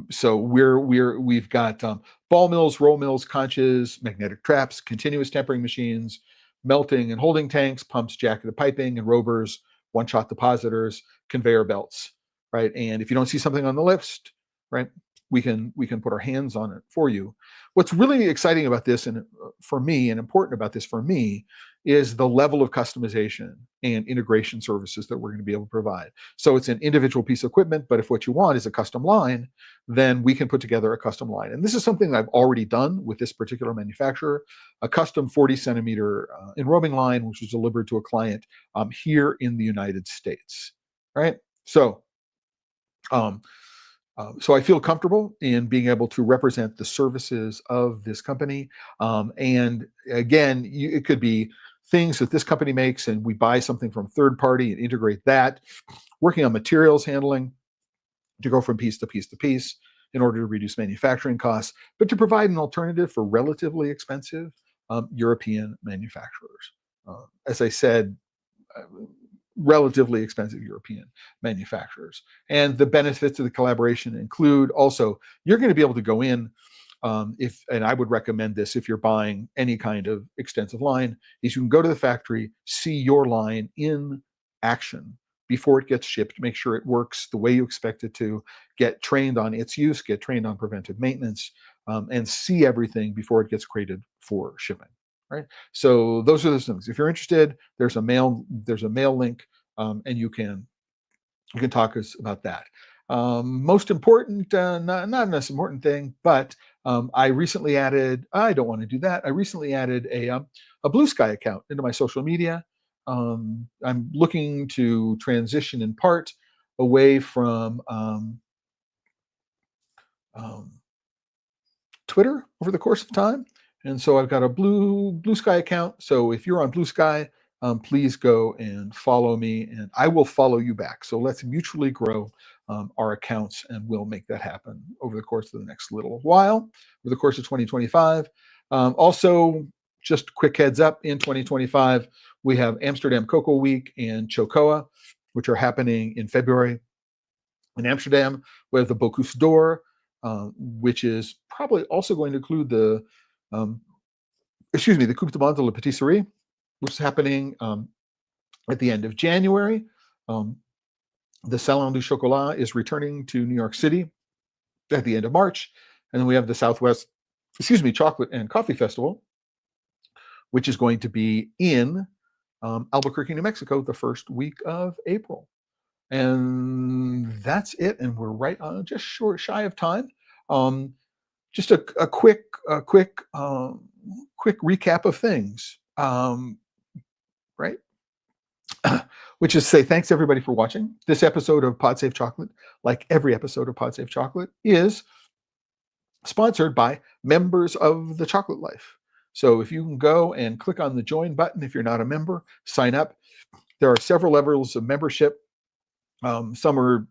So we've got ball mills, roll mills, conches, magnetic traps, continuous tempering machines, melting and holding tanks, pumps, jacketed piping, and rovers, one-shot depositors, conveyor belts, right? And if you don't see something on the list, right, we can put our hands on it for you. What's really exciting about this, and for me, and important about this for me, is the level of customization and integration services that we're going to be able to provide. So it's an individual piece of equipment, but if what you want is a custom line, then we can put together a custom line. And this is something I've already done with this particular manufacturer, a custom 40 centimeter enrobing line, which was delivered to a client here in the United States, right? So I feel comfortable in being able to represent the services of this company. And again, it could be things that this company makes and we buy something from third party and integrate that, working on materials handling to go from piece to piece to piece in order to reduce manufacturing costs, but to provide an alternative for relatively expensive European manufacturers. As I said, relatively expensive European manufacturers. And the benefits of the collaboration include also, you're going to be able to go in, and I would recommend this if you're buying any kind of extensive line, is you can go to the factory, see your line in action before it gets shipped, make sure it works the way you expect it to, get trained on its use, get trained on preventive maintenance, and see everything before it gets created for shipping. Right. So those are the things. If you're interested, there's a mail link, and you can talk to us about that. Most important, not the most important thing, but I recently added. I don't want to do that. I recently added a Blue Sky account into my social media. I'm looking to transition in part away from um, Twitter over the course of time. And so I've got a Blue Sky account. So if you're on Blue Sky, please go and follow me, and I will follow you back. So let's mutually grow our accounts, and we'll make that happen over the course of the next little while, over the course of 2025. Also, just quick heads up, in 2025, we have Amsterdam Cocoa Week and Chocoa, which are happening in February. In Amsterdam, we have the Bocuse d'Or, which is probably also going to include the, the Coupe du Monde de la Patisserie, which is happening at the end of January. The Salon du Chocolat is returning to New York City at the end of March. And then we have the Southwest, Chocolate and Coffee Festival, which is going to be in Albuquerque, New Mexico, the first week of April. And that's it. And we're right on just shy of time. Just a quick recap of things, right? Which is say thanks everybody for watching. This episode of Pod Save Chocolate, like every episode of Pod Save Chocolate, is sponsored by members of the Chocolate Life. So if you can go and click on the join button, if you're not a member, sign up. There are several levels of membership. Some are,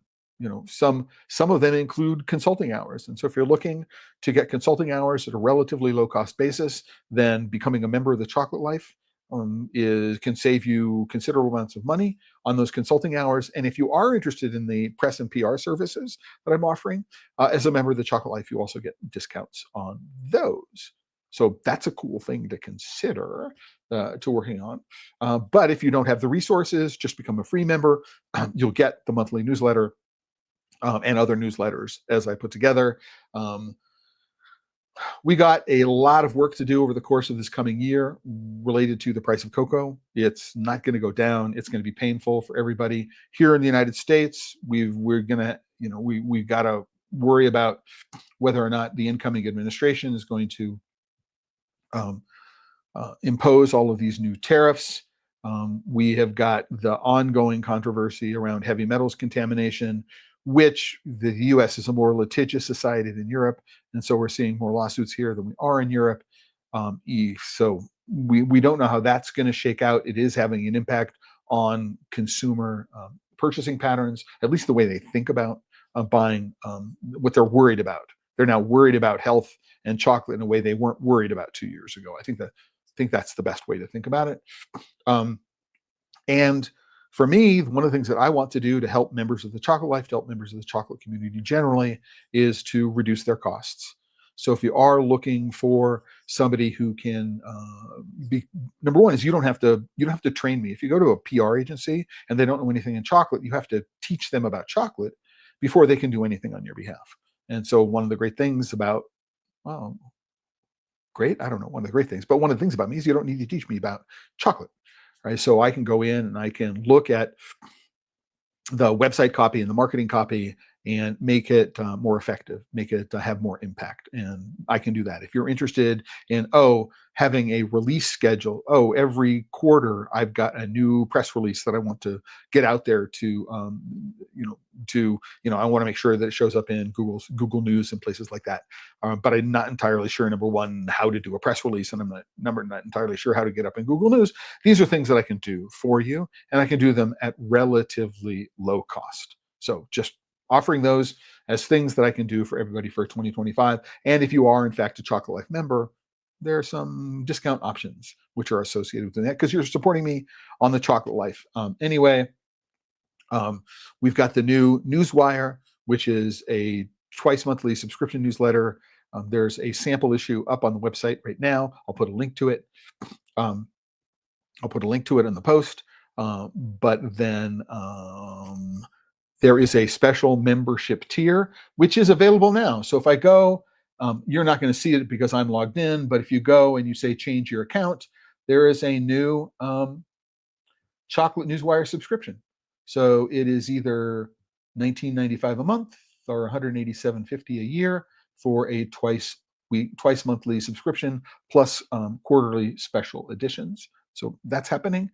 some of them include consulting hours. And so if you're looking to get consulting hours at a relatively low cost basis, then becoming a member of the Chocolate Life can save you considerable amounts of money on those consulting hours. And if you are interested in the press and PR services that I'm offering, as a member of the Chocolate Life, you also get discounts on those. So that's a cool thing to consider to working on. But if you don't have the resources, just become a free member. You'll get the monthly newsletter and other newsletters as I put together. We got a lot of work to do over the course of this coming year related to the price of cocoa. It's not going to go down. It's going to be painful for everybody. Here in the United States, we've got to worry about whether or not the incoming administration is going to impose all of these new tariffs. We have got the ongoing controversy around heavy metals contamination, which the US is a more litigious society than Europe. And so we're seeing more lawsuits here than we are in Europe. So we don't know how that's going to shake out. It is having an impact on consumer purchasing patterns, at least the way they think about buying, what they're worried about. They're now worried about health and chocolate in a way they weren't worried about 2 years ago. I think that's the best way to think about it. And for me, one of the things that I want to do to help members of the Chocolate Life, to help members of the chocolate community generally, is to reduce their costs. So if you are looking for somebody who can be, number one is you don't have to train me. If you go to a PR agency and they don't know anything in chocolate, you have to teach them about chocolate before they can do anything on your behalf. And so one of the great things about, well, great, I don't know, one of the great things, but one of the things about me is you don't need to teach me about chocolate. Right? So I can go in and I can look at the website copy and the marketing copy and make it more effective, make it have more impact. And I can do that. If you're interested in, having a release schedule, every quarter I've got a new press release that I want to get out there to, I want to make sure that it shows up in Google News and places like that. But I'm not entirely sure, number one, how to do a press release, and I'm not entirely sure how to get up in Google News. These are things that I can do for you, and I can do them at relatively low cost. So just offering those as things that I can do for everybody for 2025. And if you are, in fact, a Chocolate Life member, there are some discount options which are associated with that because you're supporting me on the Chocolate Life. Anyway, we've got the new Newswire, which is a twice monthly subscription newsletter. There's a sample issue up on the website right now. I'll put a link to it. I'll put a link to it in the post. But then there is a special membership tier, which is available now. So if I go, you're not going to see it because I'm logged in, but if you go and you say change your account, there is a new Chocolate Newswire subscription. So it is either $19.95 a month or $187.50 a year for a twice monthly subscription plus quarterly special editions. So that's happening.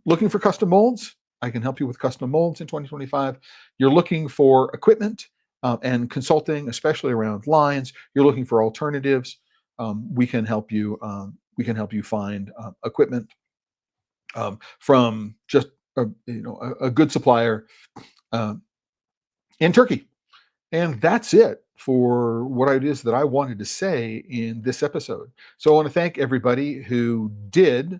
Looking for custom molds? I can help you with custom molds in 2025. You're looking for equipment and consulting, especially around lines. You're looking for alternatives. We can help you. We can help you find equipment from just a good supplier in Turkey. And that's it for what it is that I wanted to say in this episode. So I want to thank everybody who did,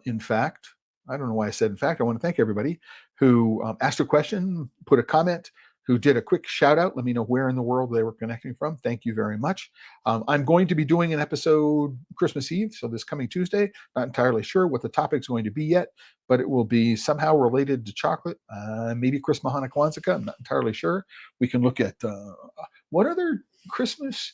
in fact, I don't know why I said in fact, I want to thank everybody who asked a question, put a comment, who did a quick shout out. Let me know where in the world they were connecting from. Thank you very much. I'm going to be doing an episode Christmas Eve, so this coming Tuesday. Not entirely sure what the topic's going to be yet, but it will be somehow related to chocolate, maybe Chris Mahana Kwanzaa. I'm not entirely sure. We can look at what other Christmas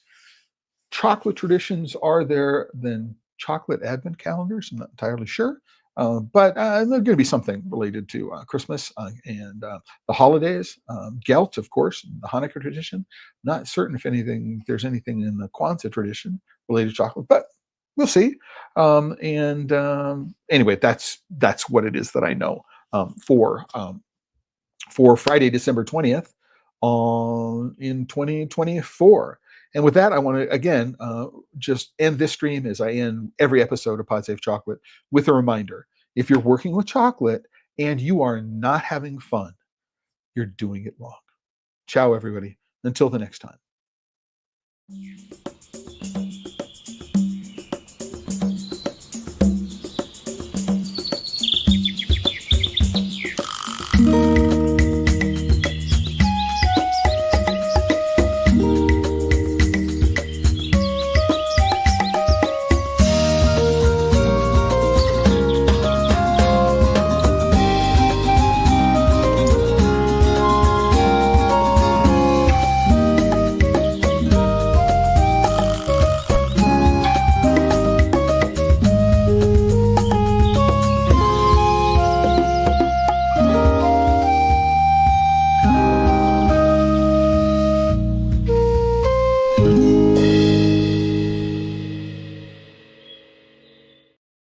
chocolate traditions are there than chocolate advent calendars. I'm not entirely sure. But there's going to be something related to Christmas and the holidays. Gelt, of course, the Hanukkah tradition. Not certain if there's anything in the Kwanzaa tradition related to chocolate, but we'll see. Anyway, that's what it is that I know for Friday, December 20th in 2024. And with that, I want to, again, just end this stream as I end every episode of Pod Safe Chocolate with a reminder. If you're working with chocolate and you are not having fun, you're doing it wrong. Ciao, everybody. Until the next time.